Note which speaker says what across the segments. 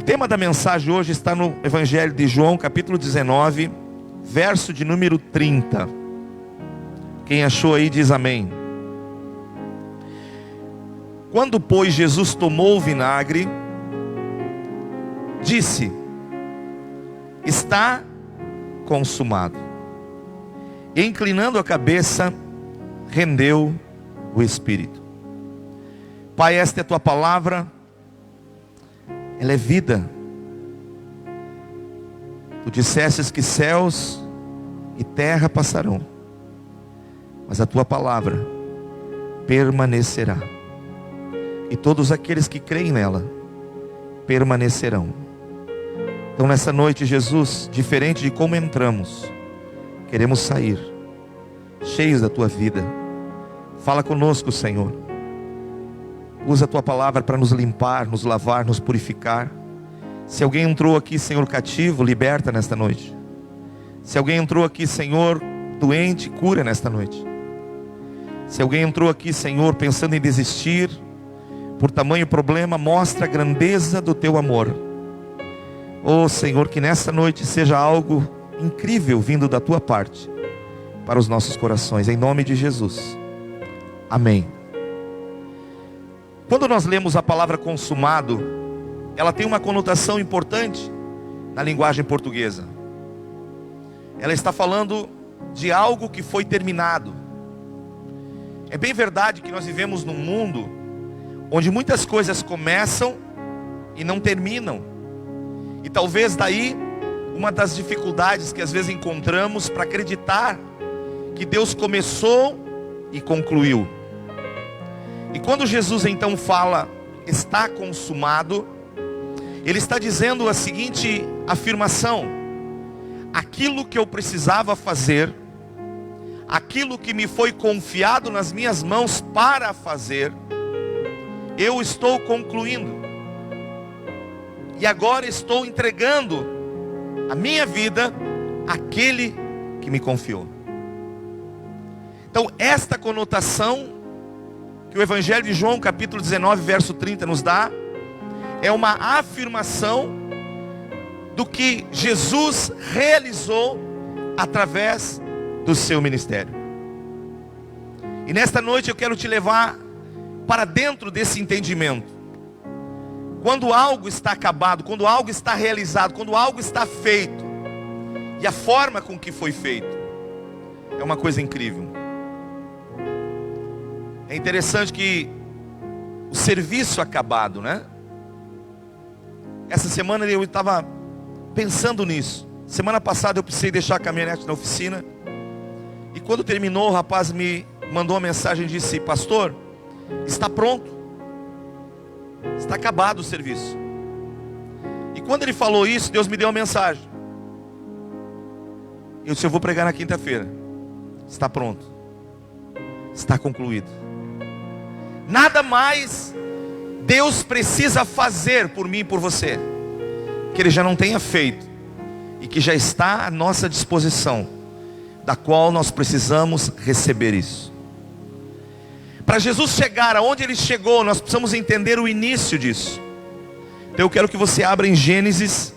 Speaker 1: tema da mensagem hoje está no Evangelho de João, capítulo 19, verso de número 30. Quem achou aí diz amém. Quando, pois, Jesus tomou o vinagre, disse: está consumado. E inclinando a cabeça, rendeu o Espírito. Pai, esta é a tua palavra, ela é vida. Tu dissestes que céus e terra passarão, mas a tua palavra permanecerá. E todos aqueles que creem nela permanecerão. Então nessa noite, Jesus, diferente de como entramos, queremos sair cheios da tua vida. Fala conosco, Senhor. Usa a tua palavra para nos limpar, nos lavar, nos purificar. Se alguém entrou aqui, Senhor, cativo, liberta nesta noite. Se alguém entrou aqui, Senhor, doente, cura nesta noite. Se alguém entrou aqui, Senhor, pensando em desistir por tamanho problema, mostra a grandeza do teu amor. Oh Senhor, que nesta noite seja algo incrível vindo da tua parte para os nossos corações, em nome de Jesus, amém. Quando nós lemos a palavra consumado, ela tem uma conotação importante na linguagem portuguesa. Ela está falando de algo que foi terminado. É bem verdade que nós vivemos num mundo onde muitas coisas começam e não terminam. E talvez daí uma das dificuldades que às vezes encontramos para acreditar que Deus começou e concluiu. E quando Jesus então fala, está consumado, Ele está dizendo a seguinte afirmação: aquilo que eu precisava fazer, aquilo que me foi confiado nas minhas mãos para fazer, eu estou concluindo. E agora estou entregando a minha vida àquele que me confiou. Então esta conotação que o Evangelho de João, capítulo 19, verso 30 nos dá, é uma afirmação do que Jesus realizou através do seu ministério. E nesta noite eu quero te levar para dentro desse entendimento. Quando algo está acabado, quando algo está realizado, quando algo está feito, e a forma com que foi feito, é uma coisa incrível. É interessante que o serviço acabado, né? Essa semana eu estava pensando nisso. Semana passada eu precisei deixar a caminhonete na oficina, e quando terminou, o rapaz me mandou uma mensagem e disse: pastor, está pronto, está acabado o serviço. E quando ele falou isso, Deus me deu uma mensagem. Eu disse: eu vou pregar na quinta-feira. Está pronto, está concluído. Nada mais Deus precisa fazer por mim e por você que Ele já não tenha feito, e que já está à nossa disposição, da qual nós precisamos receber isso. Para Jesus chegar aonde Ele chegou, nós precisamos entender o início disso. Então eu quero que você abra em Gênesis,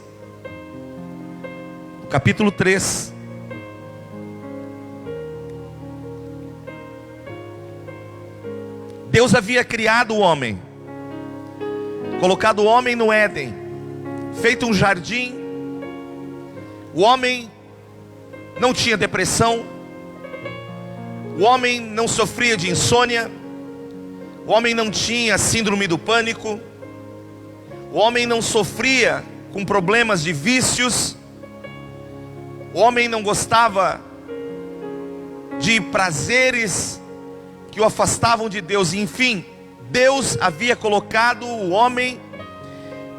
Speaker 1: capítulo 3. Deus havia criado o homem, colocado o homem no Éden, feito um jardim. O homem não tinha depressão, o homem não sofria de insônia, o homem não tinha síndrome do pânico, o homem não sofria com problemas de vícios, o homem não gostava de prazeres que o afastavam de Deus. Enfim, Deus havia colocado o homem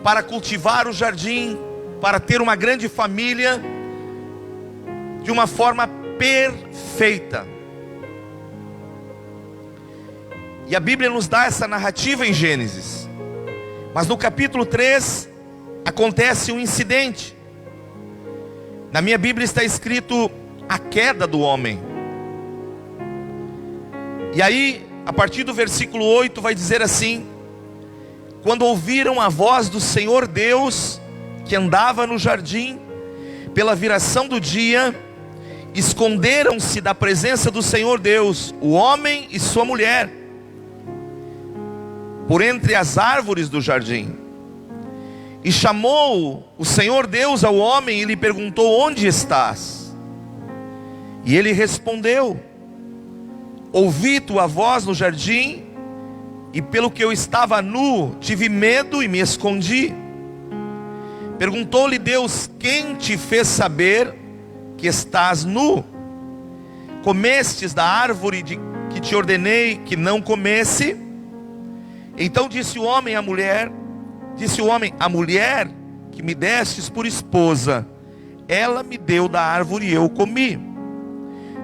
Speaker 1: para cultivar o jardim, para ter uma grande família, de uma forma perfeita. E a Bíblia nos dá essa narrativa em Gênesis. Mas no capítulo 3 acontece um incidente. Na minha Bíblia está escrito a queda do homem. E aí, a partir do versículo 8 vai dizer assim: quando ouviram a voz do Senhor Deus que andava no jardim, pela viração do dia, esconderam-se da presença do Senhor Deus, o homem e sua mulher, por entre as árvores do jardim. E chamou o Senhor Deus ao homem e lhe perguntou: onde estás? E ele respondeu: ouvi tua voz no jardim, e pelo que eu estava nu, tive medo e me escondi. Perguntou-lhe Deus: quem te fez saber que estás nu? Comestes da árvore que te ordenei que não comesse? Então disse o homem à mulher, a mulher que me destes por esposa, ela me deu da árvore e eu comi.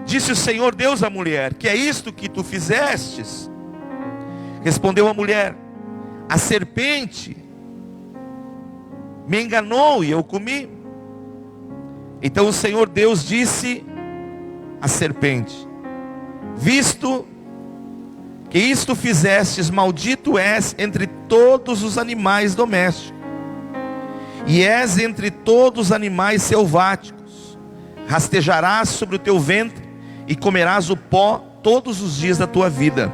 Speaker 1: Disse o Senhor Deus à mulher: que é isto que tu fizestes? Respondeu a mulher: a serpente me enganou e eu comi. Então o Senhor Deus disse à serpente: visto que isto fizestes, maldito és entre todos os animais domésticos, e és entre todos os animais selváticos. Rastejarás sobre o teu ventre, e comerás o pó todos os dias da tua vida.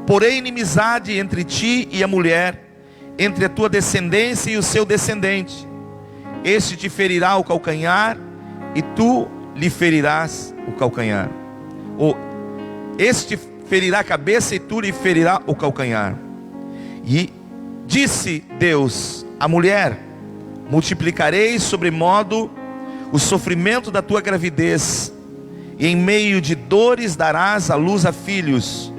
Speaker 1: Porém inimizade entre ti e a mulher, entre a tua descendência e o seu descendente. Este te ferirá o calcanhar, e tu lhe ferirás o calcanhar. Ou este ferirá a cabeça, e tu lhe ferirá o calcanhar. E disse Deus à mulher: multiplicarei sobremodo o sofrimento da tua gravidez, e em meio de dores darás à luz a filhos.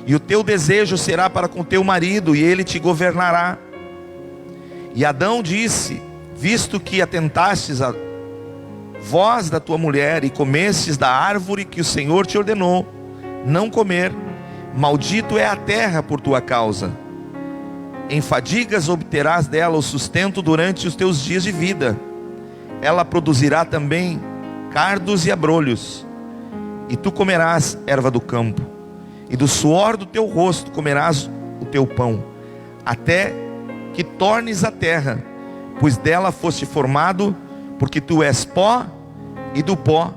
Speaker 1: E o teu desejo será para com teu marido, e ele te governará. E Adão disse: visto que atentastes à voz da tua mulher, e comestes da árvore que o Senhor te ordenou não comer, maldito é a terra por tua causa. Em fadigas obterás dela o sustento durante os teus dias de vida. Ela produzirá também cardos e abrolhos, e tu comerás erva do campo, e do suor do teu rosto comerás o teu pão, até que tornes a terra, pois dela foste formado, porque tu és pó, e do pó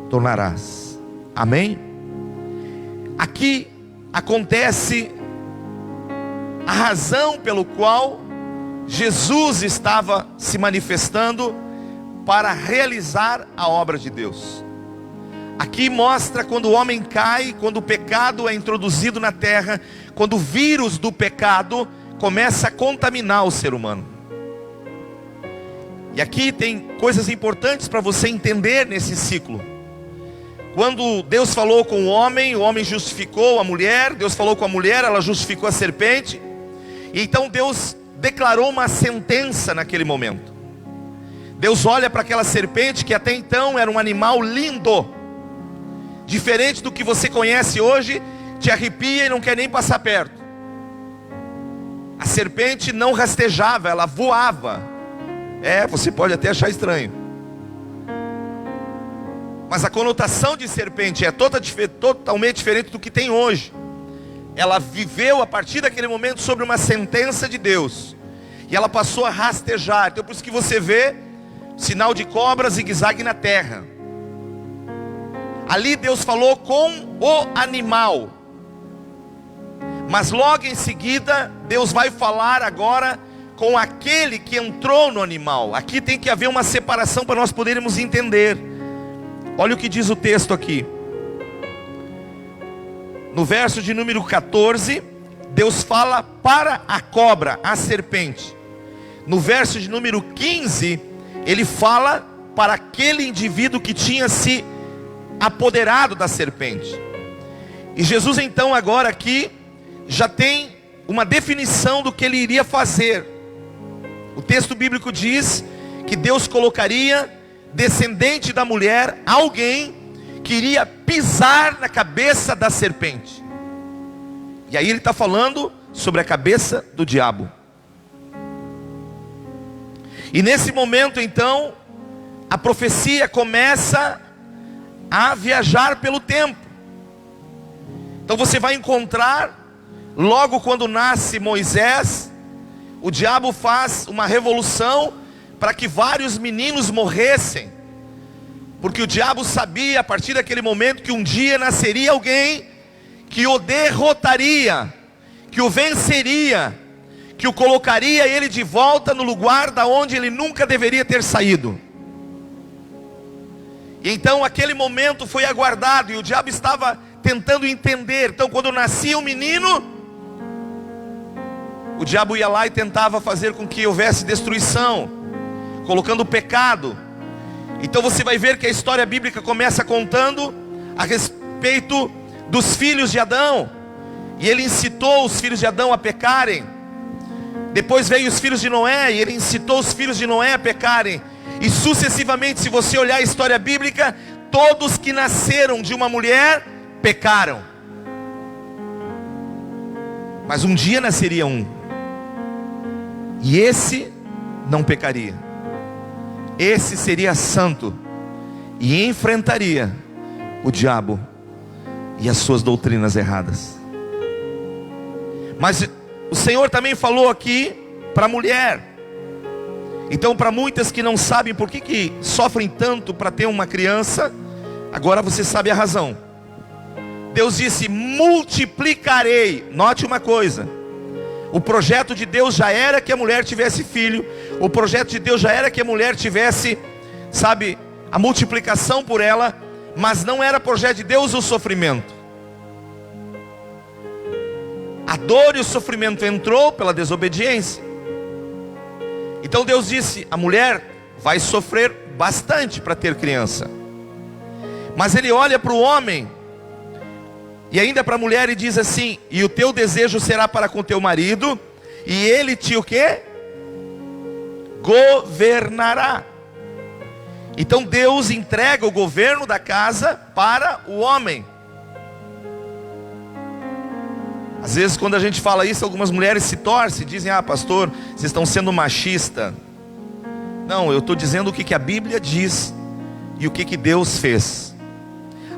Speaker 1: tornarás. Amém? Aqui acontece a razão pelo qual Jesus estava se manifestando para realizar a obra de Deus. Aqui mostra quando o homem cai, quando o pecado é introduzido na terra, quando o vírus do pecado começa a contaminar o ser humano. E aqui tem coisas importantes para você entender nesse ciclo. Quando Deus falou com o homem justificou a mulher. Deus falou com a mulher, ela justificou a serpente. E então Deus declarou uma sentença naquele momento. Deus olha para aquela serpente que até então era um animal lindo, diferente do que você conhece hoje, te arrepia e não quer nem passar perto. A serpente não rastejava, ela voava. Você pode até achar estranho, mas a conotação de serpente é totalmente diferente do que tem hoje. Ela viveu a partir daquele momento sobre uma sentença de Deus, e ela passou a rastejar. Então por isso que você vê sinal de cobra, zigue-zague na terra. Ali Deus falou com o animal, mas logo em seguida Deus vai falar agora com aquele que entrou no animal. Aqui tem que haver uma separação para nós podermos entender. Olha o que diz o texto aqui. No verso de número 14, Deus fala para a cobra, a serpente. No verso de número 15, Ele fala para aquele indivíduo que tinha se apoderado da serpente. E Jesus então agora aqui já tem uma definição do que Ele iria fazer. O texto bíblico diz que Deus colocaria descendente da mulher alguém que iria pisar na cabeça da serpente. E aí ele está falando sobre a cabeça do diabo. E nesse momento então a profecia começa a viajar pelo tempo. Então você vai encontrar, logo quando nasce Moisés, o diabo faz uma revolução para que vários meninos morressem, porque o diabo sabia a partir daquele momento que um dia nasceria alguém que o derrotaria, que o venceria, que o colocaria ele de volta no lugar da onde ele nunca deveria ter saído. E então aquele momento foi aguardado, e o diabo estava tentando entender. Então quando nascia um menino, o diabo ia lá e tentava fazer com que houvesse destruição, colocando o pecado. Então você vai ver que a história bíblica começa contando a respeito dos filhos de Adão, e ele incitou os filhos de Adão a pecarem. Depois veio os filhos de Noé, e ele incitou os filhos de Noé a pecarem. E sucessivamente, se você olhar a história bíblica, todos que nasceram de uma mulher pecaram. Mas um dia nasceria um, e esse não pecaria. Esse seria santo e enfrentaria o diabo e as suas doutrinas erradas. Mas o Senhor também falou aqui para a mulher. Então, para muitas que não sabem por que sofrem tanto para ter uma criança, agora você sabe a razão. Deus disse: multiplicarei. Note uma coisa: o projeto de Deus já era que a mulher tivesse filho. O projeto de Deus já era que a mulher tivesse, sabe, a multiplicação por ela. Mas não era projeto de Deus o sofrimento. A dor e o sofrimento entrou pela desobediência. Então Deus disse: a mulher vai sofrer bastante para ter criança. Mas Ele olha para o homem, e ainda para a mulher, e diz assim: e o teu desejo será para com teu marido, e ele te o quê? Governará. Então Deus entrega o governo da casa para o homem. Às vezes quando a gente fala isso, algumas mulheres se torcem, dizem: ah, pastor, vocês estão sendo machista. Não, eu estou dizendo o que a Bíblia diz e o que Deus fez.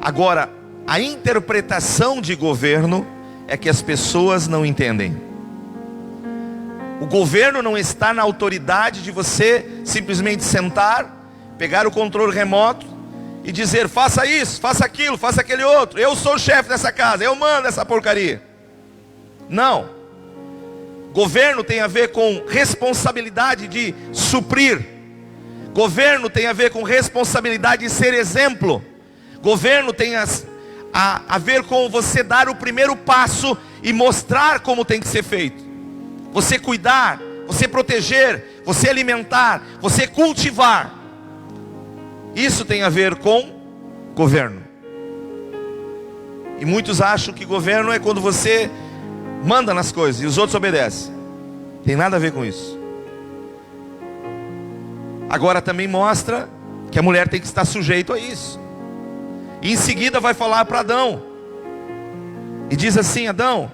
Speaker 1: Agora, a interpretação de governo é que as pessoas não entendem. O governo não está na autoridade de você simplesmente sentar, pegar o controle remoto e dizer: faça isso, faça aquilo, faça aquele outro. Eu sou o chefe dessa casa, eu mando essa porcaria. Não. Governo tem a ver com responsabilidade de suprir. Governo tem a ver com responsabilidade de ser exemplo. Governo tem a ver com você dar o primeiro passo e mostrar como tem que ser feito. Você cuidar, você proteger, você alimentar, você cultivar. Isso tem a ver com governo. E muitos acham que governo é quando você manda nas coisas e os outros obedecem. Tem nada a ver com isso. Agora também mostra que a mulher tem que estar sujeita a isso. E em seguida vai falar para Adão, e diz assim: Adão,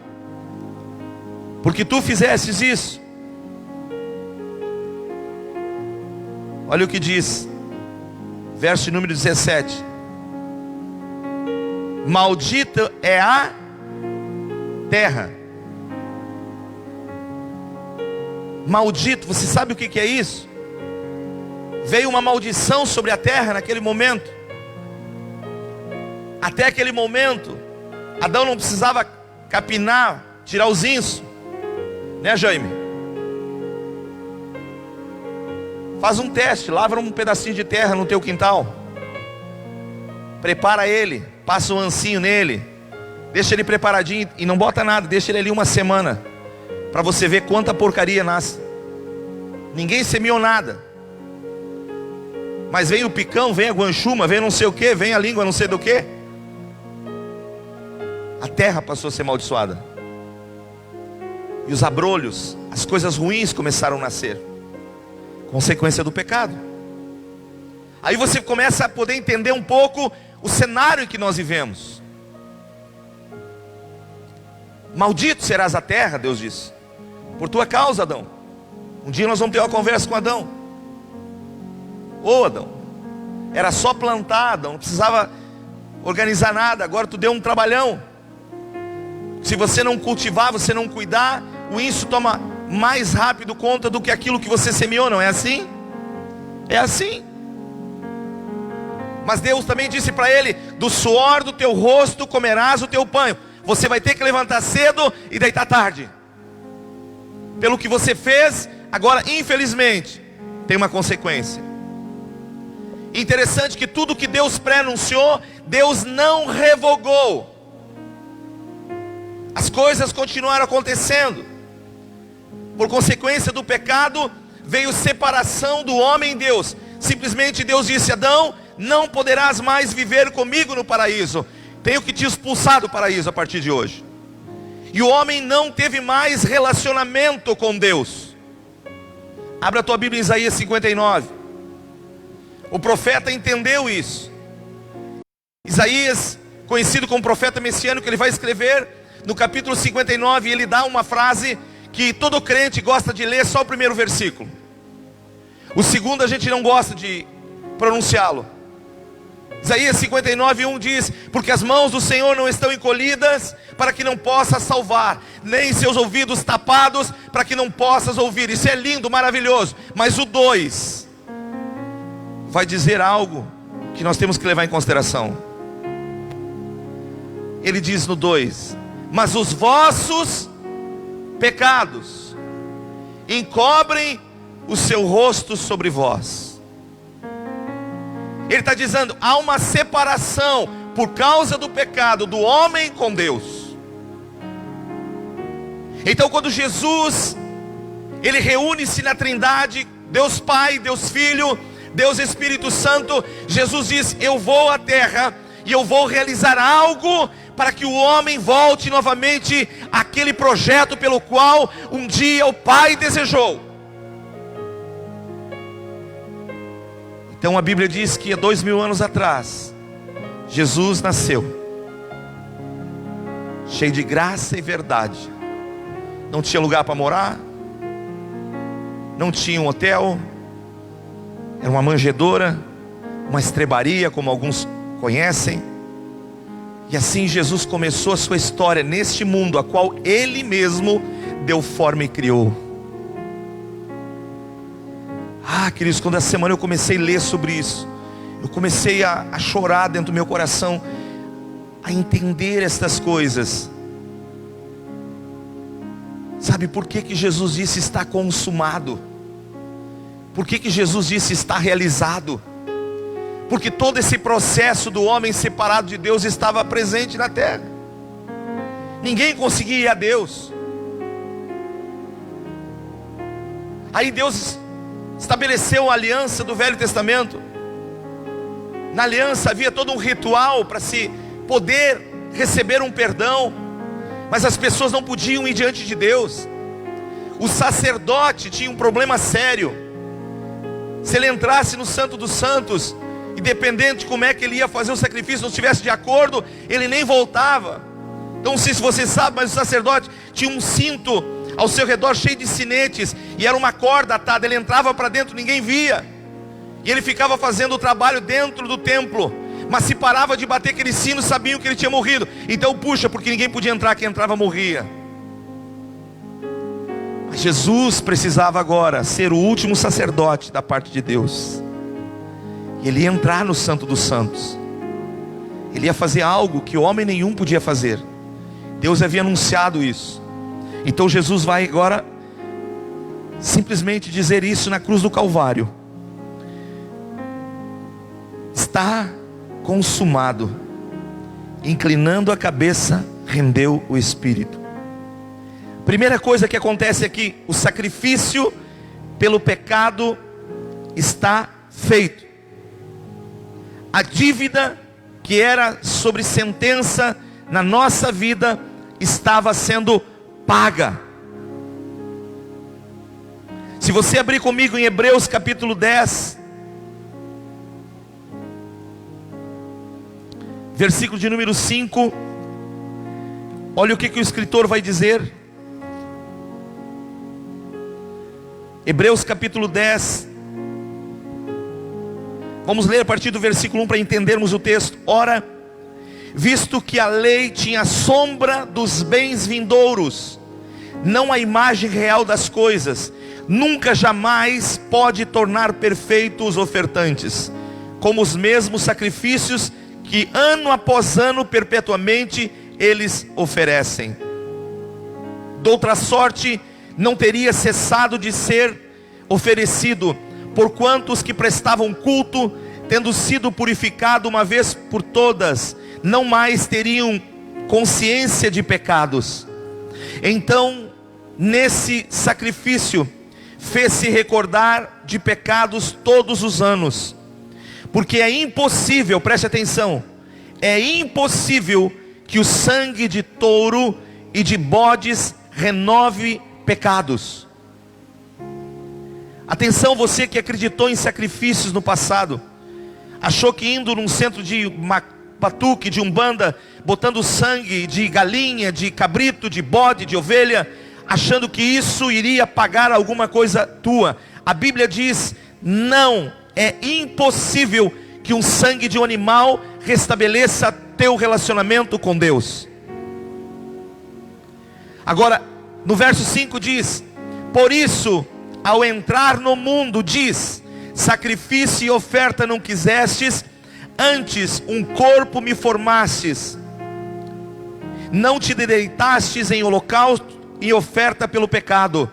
Speaker 1: porque tu fizestes isso. Olha o que diz, verso número 17: maldita é a terra. Maldito, você sabe o que é isso? Veio uma maldição sobre a terra naquele momento. Até aquele momento, Adão não precisava capinar, tirar os insos, né, Jaime? Faz um teste, lavra um pedacinho de terra no teu quintal, prepara ele, passa um ancinho nele, deixa ele preparadinho e não bota nada, deixa ele ali uma semana, para você ver quanta porcaria nasce. Ninguém semeou nada, mas vem o picão, vem a guanchuma, vem não sei o que, vem a língua não sei do que. A terra passou a ser amaldiçoada, e os abrolhos, as coisas ruins começaram a nascer, consequência do pecado. Aí você começa a poder entender um pouco o cenário em que nós vivemos. Maldito serás a terra, Deus disse, por tua causa, Adão. Um dia nós vamos ter uma conversa com Adão. Ô Adão, era só plantar, Adão, não precisava organizar nada, agora tu deu um trabalhão. Se você não cultivar, você não cuidar, o inso toma mais rápido conta do que aquilo que você semeou, não é assim? É assim. Mas Deus também disse para ele: do suor do teu rosto comerás o teu pão. Você vai ter que levantar cedo e deitar tarde. Pelo que você fez, agora infelizmente tem uma consequência. Interessante que tudo que Deus pré-anunciou, Deus não revogou. As coisas continuaram acontecendo. Por consequência do pecado, veio separação do homem e Deus. Simplesmente Deus disse: Adão, não poderás mais viver comigo no paraíso. Tenho que te expulsar do paraíso a partir de hoje. E o homem não teve mais relacionamento com Deus. Abra a tua Bíblia em Isaías 59. O profeta entendeu isso. Isaías, conhecido como profeta messiânico, ele vai escrever no capítulo 59, e ele dá uma frase que todo crente gosta de ler só o primeiro versículo. O segundo a gente não gosta de pronunciá-lo. Isaías 59:1 diz: porque as mãos do Senhor não estão encolhidas para que não possa salvar, nem seus ouvidos tapados para que não possas ouvir. Isso é lindo, maravilhoso. Mas o 2 vai dizer algo que nós temos que levar em consideração. Ele diz no 2: mas os vossos pecados encobrem o seu rosto sobre vós. Ele está dizendo, há uma separação por causa do pecado do homem com Deus. Então quando Jesus, ele reúne-se na Trindade, Deus Pai, Deus Filho, Deus Espírito Santo, Jesus diz: eu vou à terra e eu vou realizar algo para que o homem volte novamente àquele projeto pelo qual um dia o Pai desejou. Então a Bíblia diz que há 2000 anos atrás, Jesus nasceu, cheio de graça e verdade. Não tinha lugar para morar, não tinha um hotel, era uma manjedoura, uma estrebaria, como alguns conhecem. E assim Jesus começou a sua história neste mundo, a qual Ele mesmo deu forma e criou. Queridos, quando essa semana eu comecei a ler sobre isso, eu comecei a chorar dentro do meu coração, a entender estas coisas. Sabe por que que Jesus disse está consumado? Por que que Jesus disse está realizado? Porque todo esse processo do homem separado de Deus estava presente na terra. Ninguém conseguia ir a Deus. Aí Deus estabeleceu a aliança do Velho Testamento. Na aliança havia todo um ritual para se poder receber um perdão, mas as pessoas não podiam ir diante de Deus. O sacerdote tinha um problema sério. Se ele entrasse no Santo dos Santos, e dependendo de como é que ele ia fazer o sacrifício, não estivesse de acordo, ele nem voltava. Então não sei se você sabe, mas o sacerdote tinha um cinto ao seu redor cheio de sinetes, e era uma corda atada. Ele entrava para dentro, ninguém via, e ele ficava fazendo o trabalho dentro do templo. Mas se parava de bater aquele sino, sabiam que ele tinha morrido. Então puxa, porque ninguém podia entrar, quem entrava morria. Mas Jesus precisava agora ser o último sacerdote da parte de Deus. E ele ia entrar no Santo dos Santos. Ele ia fazer algo que homem nenhum podia fazer. Deus havia anunciado isso. Então Jesus vai agora simplesmente dizer isso na cruz do Calvário: está consumado. Inclinando a cabeça, rendeu o Espírito. Primeira coisa que acontece aqui: o sacrifício pelo pecado está feito. A dívida que era sobre sentença na nossa vida estava sendo paga. Se você abrir comigo em Hebreus capítulo 10, versículo de número 5, olha o que o escritor vai dizer. Hebreus capítulo 10, vamos ler a partir do versículo 1 para entendermos o texto. Ora, visto que a lei tinha sombra dos bens vindouros, não a imagem real das coisas, nunca jamais pode tornar perfeitos os ofertantes, como os mesmos sacrifícios que ano após ano perpetuamente eles oferecem. Doutra sorte, não teria cessado de ser oferecido, porquanto os que prestavam culto, tendo sido purificado uma vez por todas, não mais teriam consciência de pecados. Então, nesse sacrifício, fez-se recordar de pecados todos os anos, porque é impossível, preste atenção, é impossível que o sangue de touro e de bodes renove pecados. Atenção, você que acreditou em sacrifícios no passado, achou que indo num centro de batuque, de umbanda, botando sangue de galinha, de cabrito, de bode, de ovelha, achando que isso iria pagar alguma coisa tua. A Bíblia diz, não, é impossível que um sangue de um animal restabeleça teu relacionamento com Deus. Agora, no verso 5 diz, por isso, ao entrar no mundo, diz, sacrifício e oferta não quisestes, antes um corpo me formastes. Não te deleitastes em holocausto e oferta pelo pecado.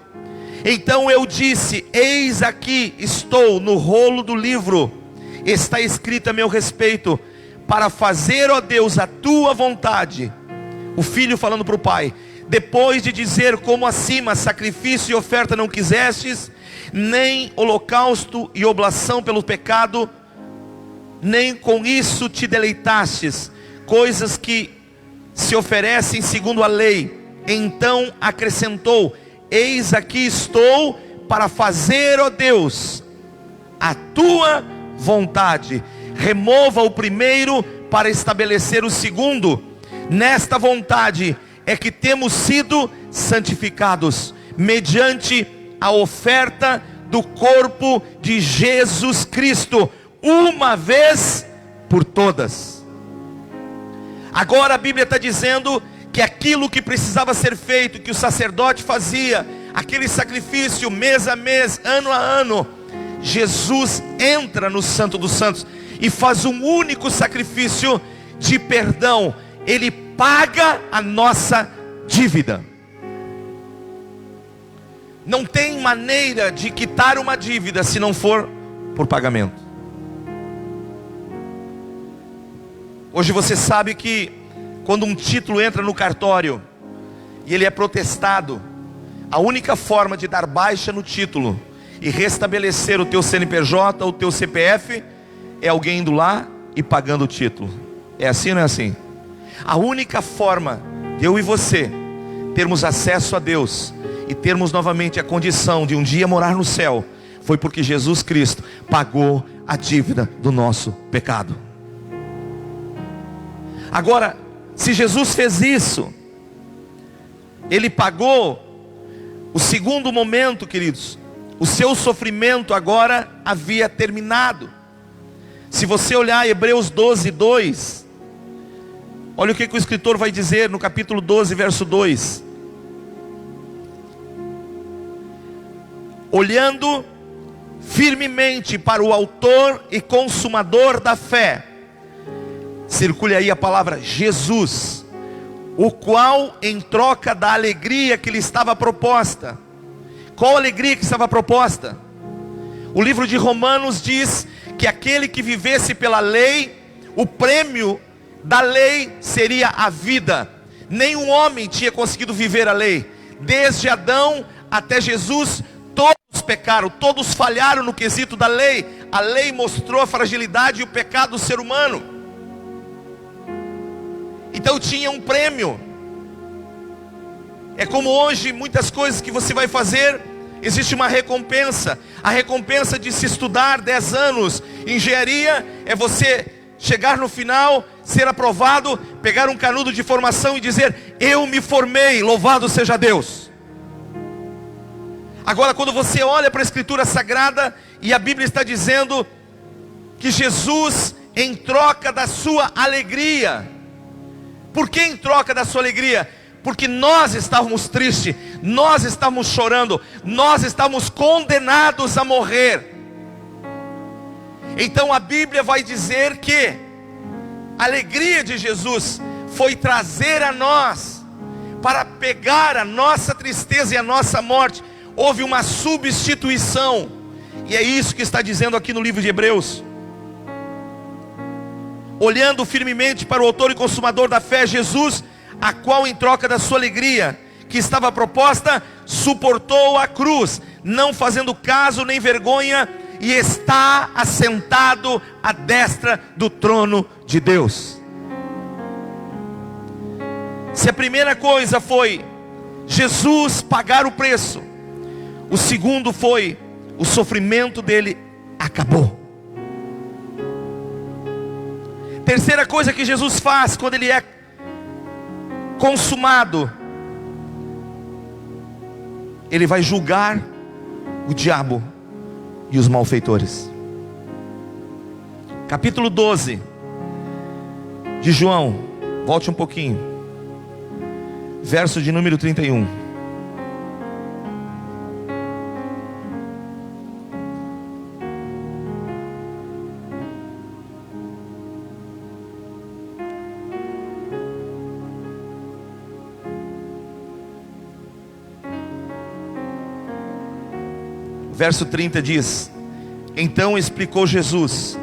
Speaker 1: Então eu disse, eis aqui estou no rolo do livro, está escrito a meu respeito, para fazer, ó Deus, a tua vontade. O filho falando para o pai, depois de dizer como acima, sacrifício e oferta não quisestes, nem holocausto e oblação pelo pecado, nem com isso te deleitastes, coisas que se oferecem segundo a lei. Então acrescentou, eis aqui estou para fazer, ó Deus, a tua vontade. Remova o primeiro para estabelecer o segundo. Nesta vontade é que temos sido santificados, mediante a oferta do corpo de Jesus Cristo, uma vez por todas. Agora a Bíblia está dizendo que aquilo que precisava ser feito, que o sacerdote fazia, aquele sacrifício mês a mês, ano a ano, Jesus entra no Santo dos Santos e faz um único sacrifício de perdão. Ele paga a nossa dívida. Não tem maneira de quitar uma dívida se não for por pagamento. Hoje você sabe que quando um título entra no cartório e ele é protestado, a única forma de dar baixa no título e restabelecer o teu CNPJ ou o teu CPF é alguém indo lá e pagando o título. É assim ou não é assim? A única forma de eu e você termos acesso a Deus e termos novamente a condição de um dia morar no céu, foi porque Jesus Cristo pagou a dívida do nosso pecado. Agora, se Jesus fez isso, Ele pagou o segundo momento, queridos. O seu sofrimento agora havia terminado. Se você olhar Hebreus 12, 2, olha o que o escritor vai dizer no capítulo 12, verso 2. Olhando firmemente para o autor e consumador da fé, circule aí a palavra Jesus, o qual em troca da alegria que lhe estava proposta. Qual alegria que estava proposta? O livro de Romanos diz que aquele que vivesse pela lei, o prêmio da lei seria a vida. Nenhum homem tinha conseguido viver a lei. Desde Adão até Jesus, todos pecaram, todos falharam no quesito da lei. A lei mostrou a fragilidade e o pecado do ser humano. Então tinha um prêmio. É como hoje, muitas coisas que você vai fazer, existe uma recompensa. A recompensa de se estudar 10 anos engenharia é você chegar no final, ser aprovado, pegar um canudo de formação e dizer, eu me formei, louvado seja Deus. Agora, quando você olha para a Escritura Sagrada, e a Bíblia está dizendo que Jesus, em troca da sua alegria. Por que em troca da sua alegria? Porque nós estávamos tristes, nós estávamos chorando, nós estávamos condenados a morrer. Então a Bíblia vai dizer que a alegria de Jesus foi trazer a nós, para pegar a nossa tristeza e a nossa morte. Houve uma substituição, e é isso que está dizendo aqui no livro de Hebreus. Olhando firmemente para o autor e consumador da fé, Jesus, a qual em troca da sua alegria, que estava proposta, suportou a cruz, não fazendo caso nem vergonha, e está assentado à destra do trono de Deus. Se a primeira coisa foi Jesus pagar o preço, o segundo foi o sofrimento dele acabou. Terceira coisa que Jesus faz quando ele é consumado, ele vai julgar o diabo e os malfeitores. Capítulo 12 de João, volte um pouquinho, verso de número 31. Verso 30 diz: então explicou Jesus: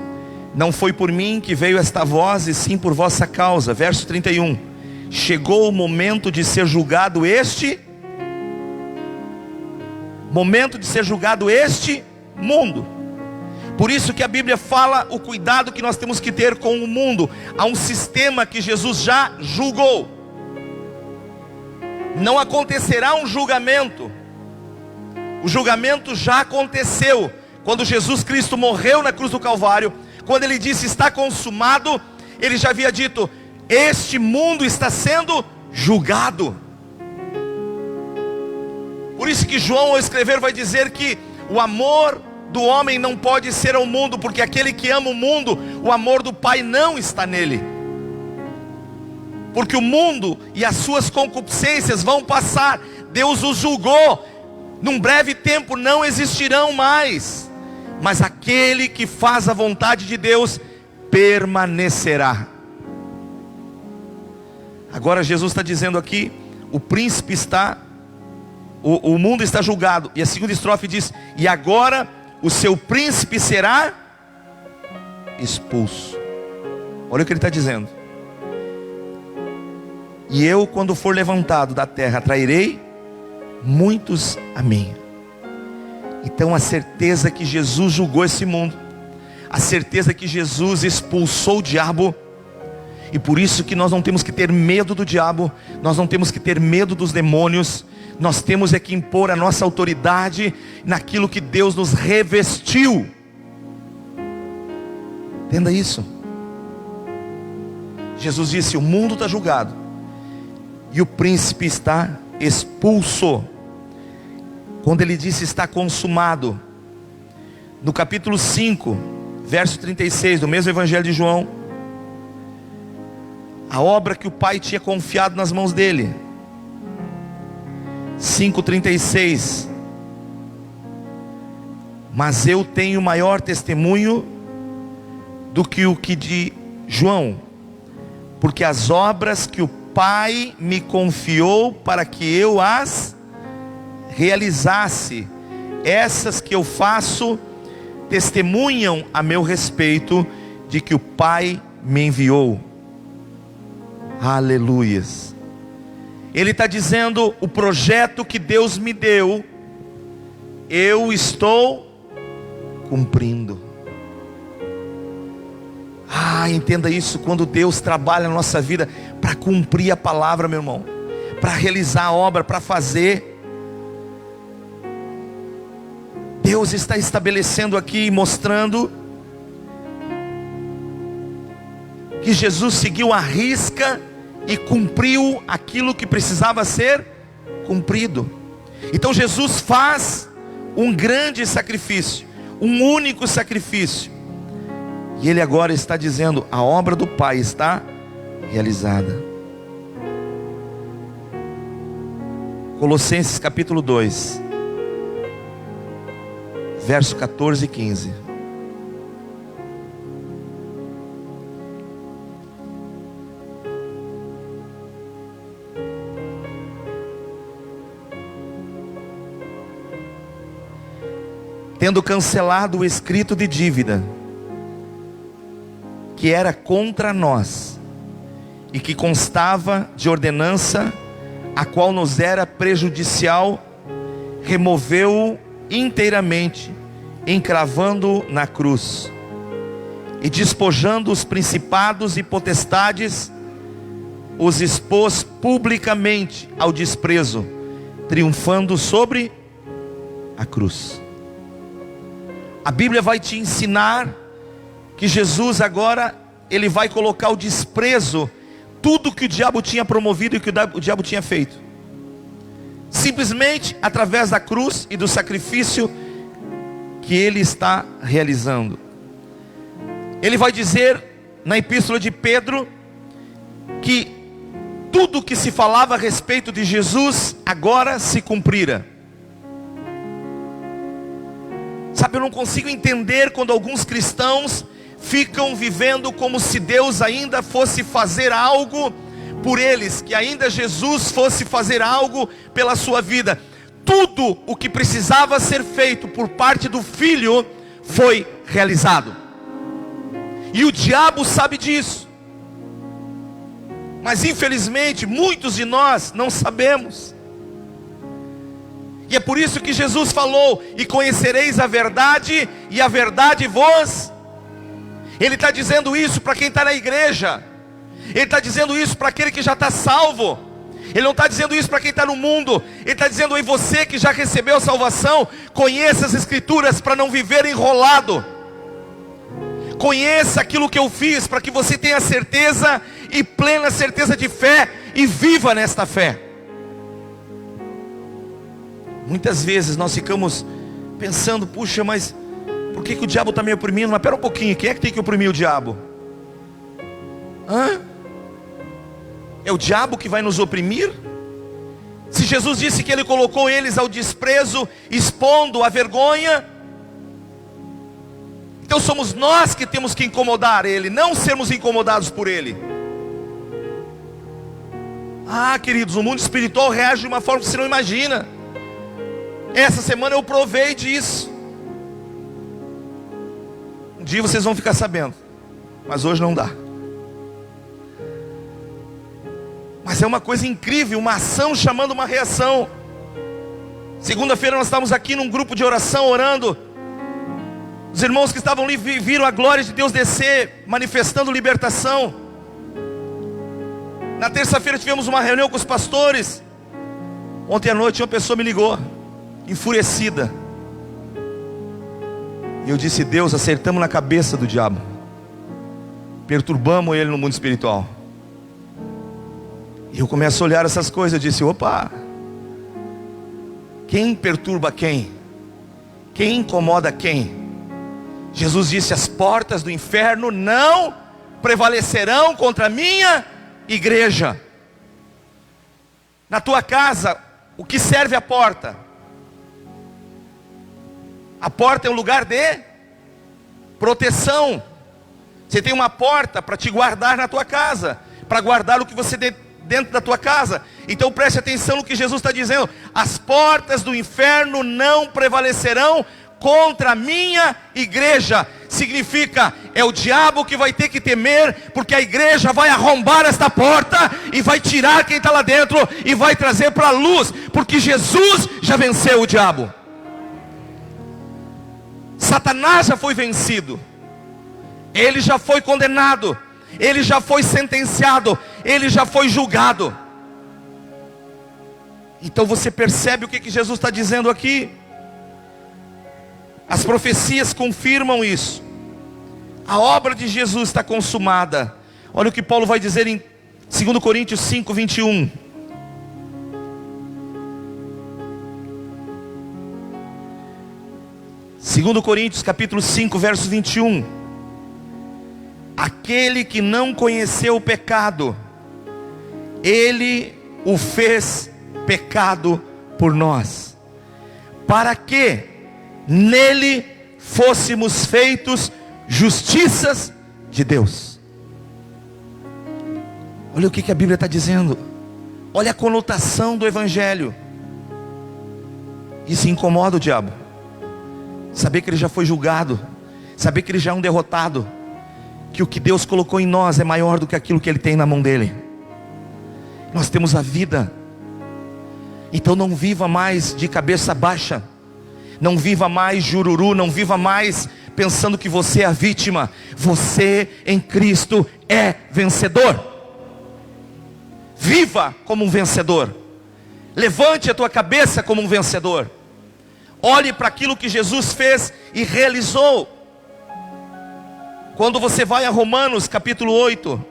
Speaker 1: não foi por mim que veio esta voz, e sim por vossa causa. Verso 31: chegou o momento de ser julgado este mundo. Por isso que a Bíblia fala o cuidado que nós temos que ter com o mundo. Há um sistema que Jesus já julgou. Não acontecerá um julgamento. O julgamento já aconteceu quando Jesus Cristo morreu na cruz do Calvário. Quando ele disse está consumado, ele já havia dito: este mundo está sendo julgado. Por isso que João, ao escrever, vai dizer que o amor do homem não pode ser ao mundo, porque aquele que ama o mundo, o amor do Pai não está nele. Porque o mundo e as suas concupiscências vão passar. Deus os julgou, num breve tempo não existirão mais, mas aquele que faz a vontade de Deus permanecerá. Agora Jesus está dizendo aqui: o príncipe está, o mundo está julgado. E a segunda estrofe diz: e agora o seu príncipe será expulso. Olha o que ele está dizendo: e eu, quando for levantado da terra, atrairei muitos a mim. Então a certeza que Jesus julgou esse mundo, a certeza que Jesus expulsou o diabo, e por isso que nós não temos que ter medo do diabo, nós não temos que ter medo dos demônios, nós temos é que impor a nossa autoridade naquilo que Deus nos revestiu. Entenda isso. Jesus disse: o mundo está julgado e o príncipe está expulso. Quando ele disse está consumado, no capítulo 5, verso 36, do mesmo evangelho de João, a obra que o Pai tinha confiado nas mãos dele. 5:36, mas eu tenho maior testemunho do que o que de João, porque as obras que o Pai me confiou para que eu as realizasse, essas que eu faço, testemunham a meu respeito de que o Pai me enviou. Aleluias. Ele está dizendo: o projeto que Deus me deu, eu estou cumprindo. Entenda isso. Quando Deus trabalha na nossa vida para cumprir a palavra, meu irmão, para realizar a obra, para fazer, Deus está estabelecendo aqui, mostrando que Jesus seguiu à risca e cumpriu aquilo que precisava ser cumprido. Então Jesus faz um grande sacrifício, um único sacrifício, e Ele agora está dizendo: a obra do Pai está realizada. Colossenses capítulo 2, verso 14 e 15. Tendo cancelado o escrito de dívida que era contra nós e que constava de ordenança, a qual nos era prejudicial, removeu-o inteiramente, encravando-o na cruz, e despojando os principados e potestades, os expôs publicamente ao desprezo, triunfando sobre a cruz. A Bíblia vai te ensinar que Jesus agora, ele vai colocar o desprezo, tudo que o diabo tinha promovido e que o diabo tinha feito, simplesmente através da cruz e do sacrifício que ele está realizando. Ele vai dizer na epístola de Pedro, que tudo que se falava a respeito de Jesus, agora se cumprira. Sabe, eu não consigo entender quando alguns cristãos ficam vivendo como se Deus ainda fosse fazer algo por eles, que ainda Jesus fosse fazer algo pela sua vida. Tudo o que precisava ser feito por parte do Filho foi realizado. E o diabo sabe disso. Mas infelizmente muitos de nós não sabemos. E é por isso que Jesus falou: e conhecereis a verdade, e a verdade vos... Ele está dizendo isso para quem está na igreja. Ele está dizendo isso para aquele que já está salvo. Ele não está dizendo isso para quem está no mundo. Ele está dizendo: em você que já recebeu a salvação, conheça as escrituras para não viver enrolado. Conheça aquilo que eu fiz, para que você tenha certeza e plena certeza de fé, e viva nesta fé. Muitas vezes nós ficamos pensando: puxa, mas por que o diabo está me oprimindo? Mas espera um pouquinho, quem é que tem que oprimir o diabo? É o diabo que vai nos oprimir? Se Jesus disse que ele colocou eles ao desprezo, expondo a vergonha, então somos nós que temos que incomodar ele, não sermos incomodados por ele. Queridos, o mundo espiritual reage de uma forma que você não imagina. Essa semana eu provei disso. Um dia vocês vão ficar sabendo, mas hoje não dá. Mas é uma coisa incrível, uma ação chamando uma reação. Segunda-feira nós estávamos aqui num grupo de oração orando. Os irmãos que estavam ali viram a glória de Deus descer, manifestando libertação. Na terça-feira tivemos uma reunião com os pastores. Ontem à noite uma pessoa me ligou, enfurecida. E eu disse: Deus, acertamos na cabeça do diabo, perturbamos ele no mundo espiritual. E eu começo a olhar essas coisas. Eu disse: opa, quem perturba quem? Quem incomoda quem? Jesus disse: as portas do inferno não prevalecerão contra a minha igreja. Na tua casa, o que serve a porta? A porta é um lugar de proteção. Você tem uma porta para te guardar na tua casa, para guardar o que você tem dentro da tua casa. Então preste atenção no que Jesus está dizendo: as portas do inferno não prevalecerão contra a minha igreja. Significa, é o diabo que vai ter que temer, porque a igreja vai arrombar esta porta e vai tirar quem está lá dentro e vai trazer para a luz, porque Jesus já venceu o diabo. Satanás já foi vencido, ele já foi condenado, ele já foi sentenciado, ele já foi julgado. Então você percebe o que Jesus está dizendo aqui? As profecias confirmam isso. A obra de Jesus está consumada. Olha o que Paulo vai dizer em 2 Coríntios 5, 21. Segundo Coríntios capítulo 5, verso 21. Aquele que não conheceu o pecado, ele o fez pecado por nós, para que nele fôssemos feitos justiças de Deus. Olha o que a Bíblia está dizendo. Olha a conotação do Evangelho. Isso incomoda o diabo. Saber que ele já foi julgado, saber que ele já é um derrotado, que o que Deus colocou em nós é maior do que aquilo que ele tem na mão dele. Nós temos a vida. Então não viva mais de cabeça baixa, não viva mais jururu, não viva mais pensando que você é a vítima. Você em Cristo é vencedor. Viva como um vencedor. Levante a tua cabeça como um vencedor. Olhe para aquilo que Jesus fez e realizou. Quando você vai a Romanos capítulo 8,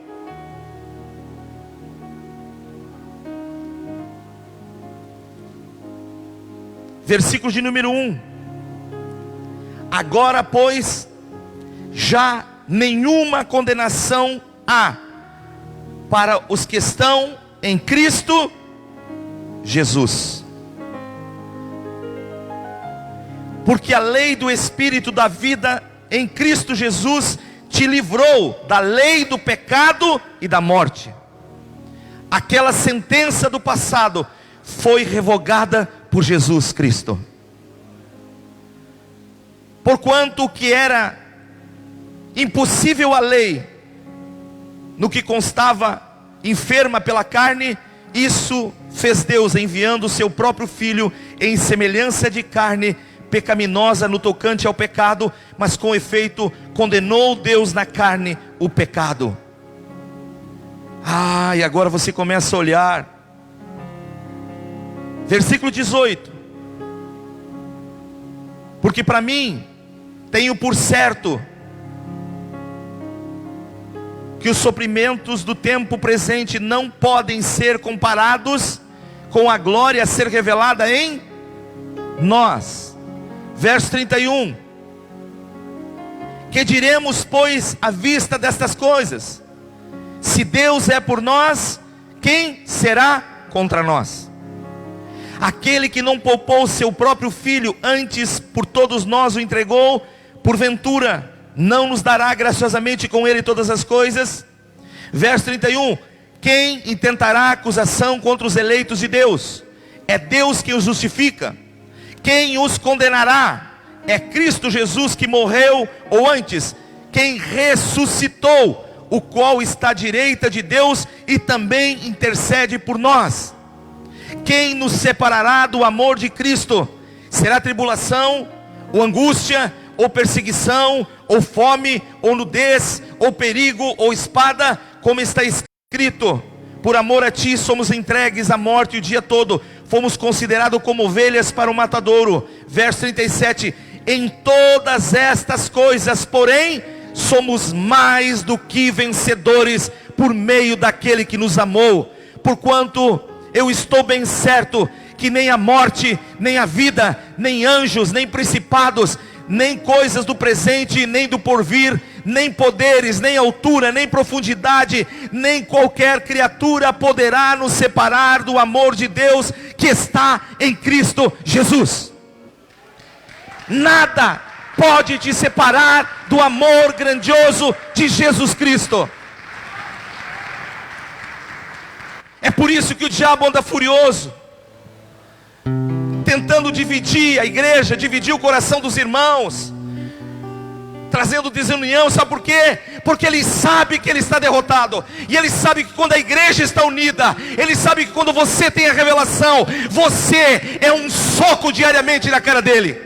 Speaker 1: versículo de número 1. Agora, pois, já nenhuma condenação há para os que estão em Cristo Jesus. Porque a lei do Espírito da vida em Cristo Jesus te livrou da lei do pecado e da morte. Aquela sentença do passado foi revogada por Jesus Cristo. Porquanto o que era impossível à lei, no que constava enferma pela carne, isso fez Deus, enviando o seu próprio Filho em semelhança de carne, pecaminosa no tocante ao pecado, mas com efeito condenou Deus na carne o pecado. E agora você começa a olhar. Versículo 18. Porque para mim, tenho por certo que os sofrimentos do tempo presente não podem ser comparados com a glória a ser revelada em nós. Verso 31. Que diremos, pois, à vista destas coisas? Se Deus é por nós, quem será contra nós? Aquele que não poupou seu próprio filho, antes por todos nós o entregou, porventura não nos dará graciosamente com ele todas as coisas? Verso 31. Quem intentará acusação contra os eleitos de Deus? É Deus quem os justifica. Quem os condenará? É Cristo Jesus que morreu, ou antes, quem ressuscitou, o qual está à direita de Deus e também intercede por nós. Quem nos separará do amor de Cristo? Será tribulação, ou angústia, ou perseguição, ou fome, ou nudez, ou perigo, ou espada? Como está escrito: por amor a ti somos entregues à morte o dia todo, fomos considerados como ovelhas para o matadouro. Verso 37. Em todas estas coisas, porém, somos mais do que vencedores por meio daquele que nos amou. Porquanto eu estou bem certo que nem a morte, nem a vida, nem anjos, nem principados, nem coisas do presente, nem do porvir, nem poderes, nem altura, nem profundidade, nem qualquer criatura poderá nos separar do amor de Deus que está em Cristo Jesus. Nada pode te separar do amor grandioso de Jesus Cristo. É por isso que o diabo anda furioso, tentando dividir a igreja, dividir o coração dos irmãos, trazendo desunião. Sabe por quê? Porque ele sabe que ele está derrotado. E ele sabe que quando a igreja está unida, ele sabe que quando você tem a revelação, você é um soco diariamente na cara dele.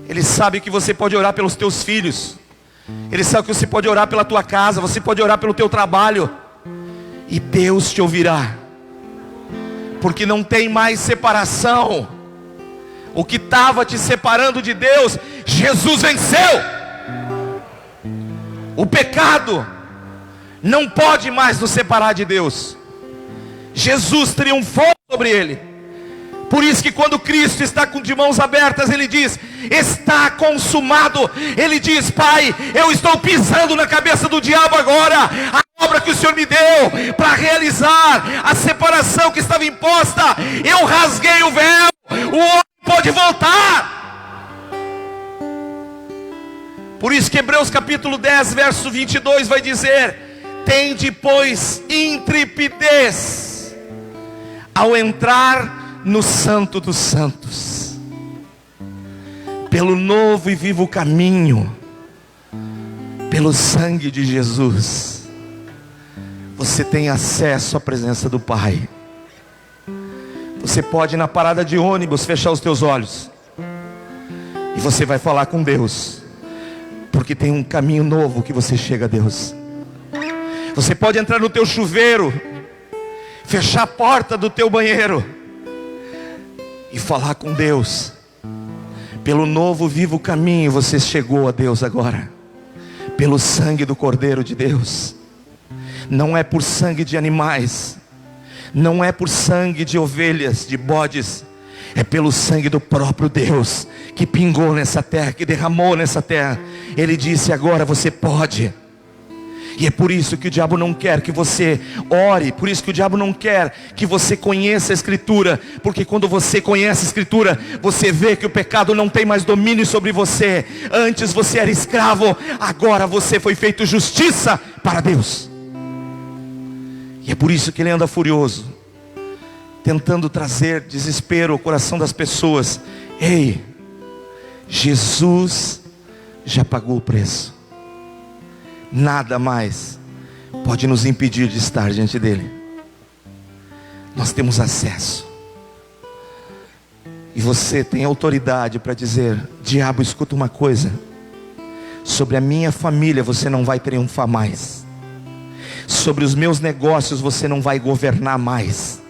Speaker 1: Ele sabe que você pode orar pelos teus filhos, ele sabe que você pode orar pela tua casa, você pode orar pelo teu trabalho, e Deus te ouvirá. Porque não tem mais separação. O que estava te separando de Deus, Jesus venceu. O pecado não pode mais nos separar de Deus. Jesus triunfou sobre ele. Por isso que quando Cristo está de mãos abertas, ele diz: está consumado. Ele diz: Pai, eu estou pisando na cabeça do diabo agora. obra que o Senhor me deu para realizar a separação que estava imposta, eu rasguei o véu, o homem pode voltar. Por isso que Hebreus capítulo 10, verso 22 vai dizer: tende, pois, intrepidez ao entrar no Santo dos Santos, pelo novo e vivo caminho, pelo sangue de Jesus. Você tem acesso à presença do Pai. Você pode, na parada de ônibus, fechar os teus olhos e você vai falar com Deus, porque tem um caminho novo que você chega a Deus. Você pode entrar no teu chuveiro, fechar a porta do teu banheiro e falar com Deus. Pelo novo vivo caminho você chegou a Deus agora, pelo sangue do Cordeiro de Deus. Não é por sangue de animais, não é por sangue de ovelhas, de bodes, é pelo sangue do próprio Deus, que pingou nessa terra, que derramou nessa terra. Ele disse: agora você pode. E é por isso que o diabo não quer que você ore, por isso que o diabo não quer que você conheça a Escritura, porque quando você conhece a Escritura, você vê que o pecado não tem mais domínio sobre você. Antes você era escravo, agora você foi feito justiça para Deus. E é por isso que ele anda furioso, tentando trazer desespero ao coração das pessoas. Ei, Jesus já pagou o preço. Nada mais pode nos impedir de estar diante dele. Nós temos acesso. E você tem autoridade para dizer: diabo, escuta uma coisa, sobre a minha família você não vai triunfar mais, sobre os meus negócios você não vai governar mais.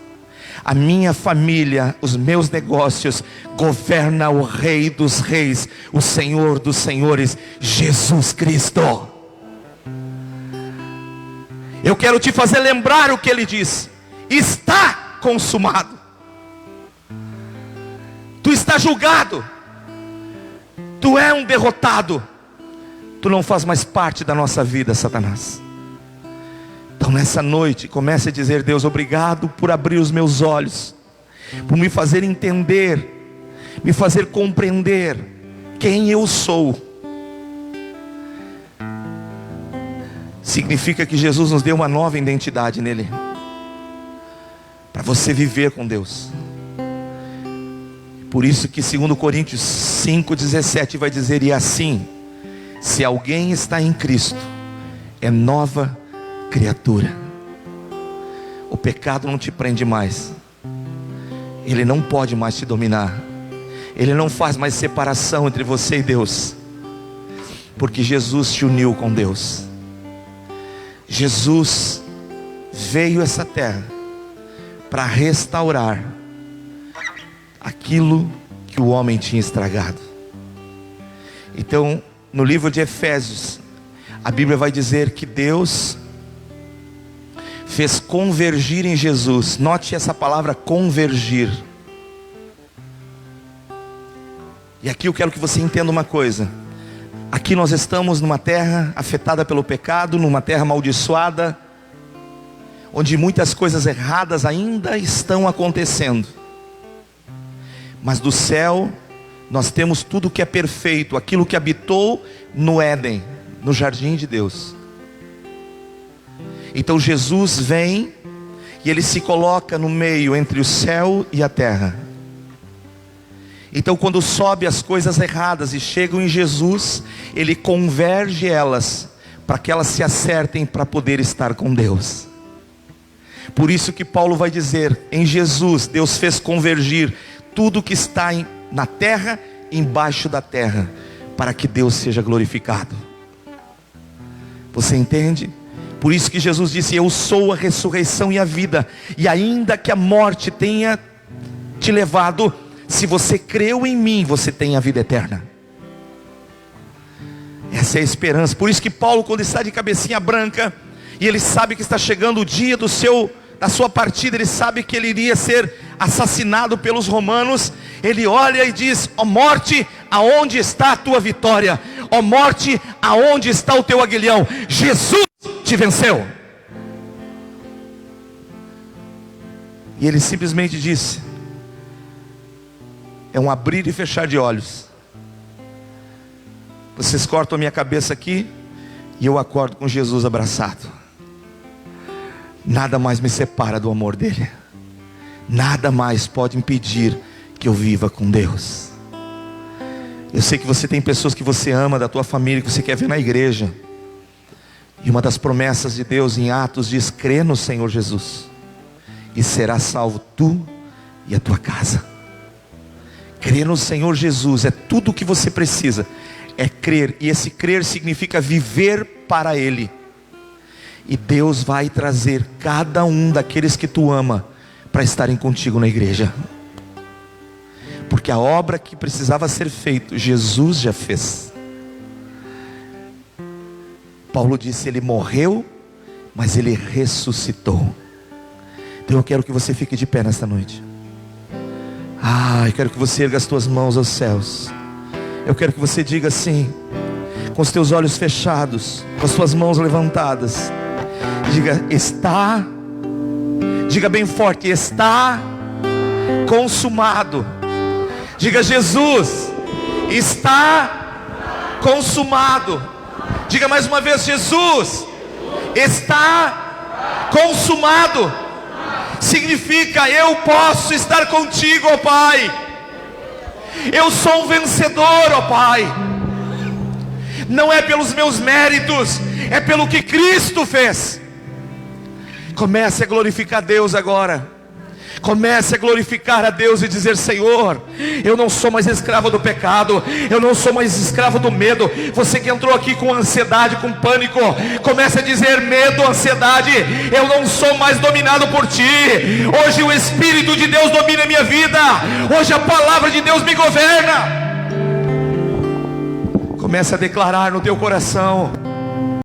Speaker 1: A minha família, os meus negócios, governa o Rei dos Reis, o Senhor dos Senhores, Jesus Cristo. Eu quero te fazer lembrar o que ele disse: está consumado. Tu está julgado. Tu é um derrotado. Tu não faz mais parte da nossa vida, Satanás. Então nessa noite, comece a dizer: Deus, obrigado por abrir os meus olhos, por me fazer entender, me fazer compreender quem eu sou. Significa que Jesus nos deu uma nova identidade nele, para você viver com Deus. Por isso que 2 Coríntios 5,17 vai dizer: e assim, se alguém está em Cristo, é nova criatura. O pecado não te prende mais, ele não pode mais te dominar, ele não faz mais separação entre você e Deus, porque Jesus te uniu com Deus. Jesus veio a essa terra para restaurar aquilo que o homem tinha estragado. Então, no livro de Efésios, a Bíblia vai dizer que Deus fez convergir em Jesus. Note essa palavra, convergir. E aqui eu quero que você entenda uma coisa. Aqui nós estamos numa terra afetada pelo pecado, numa terra amaldiçoada, onde muitas coisas erradas ainda estão acontecendo. Mas do céu nós temos tudo que é perfeito, aquilo que habitou no Éden, no jardim de Deus. Então Jesus vem e ele se coloca no meio entre o céu e a terra. Então quando sobe as coisas erradas e chegam em Jesus, ele converge elas, para que elas se acertem para poder estar com Deus. Por isso que Paulo vai dizer: em Jesus Deus fez convergir tudo que está na terra, embaixo da terra, para que Deus seja glorificado. Você entende? Por isso que Jesus disse: eu sou a ressurreição e a vida, e ainda que a morte tenha te levado, se você creu em mim, você tem a vida eterna. Essa é a esperança. Por isso que Paulo, quando está de cabecinha branca, e ele sabe que está chegando o dia da sua partida, ele sabe que ele iria ser assassinado pelos romanos, ele olha e diz: ó morte, aonde está a tua vitória? Ó morte, aonde está o teu aguilhão? Jesus te venceu. E ele simplesmente disse: é um abrir e fechar de olhos. Vocês cortam a minha cabeça aqui e eu acordo com Jesus abraçado. Nada mais me separa do amor dele. Nada mais pode impedir que eu viva com Deus. Eu sei que você tem pessoas que você ama, da tua família, que você quer ver na igreja. E uma das promessas de Deus em Atos diz: crê no Senhor Jesus e serás salvo tu e a tua casa. Crer no Senhor Jesus é tudo o que você precisa. É crer, e esse crer significa viver para Ele. E Deus vai trazer cada um daqueles que tu ama para estarem contigo na igreja. Porque a obra que precisava ser feita, Jesus já fez. Paulo disse: ele morreu, mas ele ressuscitou. Então eu quero que você fique de pé nesta noite. Eu quero que você erga as tuas mãos aos céus. Eu quero que você diga assim, com os teus olhos fechados, com as tuas mãos levantadas. Diga: está. Diga bem forte: está consumado. Diga: Jesus, está consumado. Diga mais uma vez: Jesus, está consumado. Significa: eu posso estar contigo, ó Pai. Eu sou um vencedor, ó Pai. Não é pelos meus méritos, é pelo que Cristo fez. Comece a glorificar Deus agora. Comece a glorificar a Deus e dizer: Senhor, eu não sou mais escravo do pecado, eu não sou mais escravo do medo. Você que entrou aqui com ansiedade, com pânico, comece a dizer: medo, ansiedade, eu não sou mais dominado por ti. Hoje o Espírito de Deus domina a minha vida. Hoje a palavra de Deus me governa. Comece a declarar no teu coração: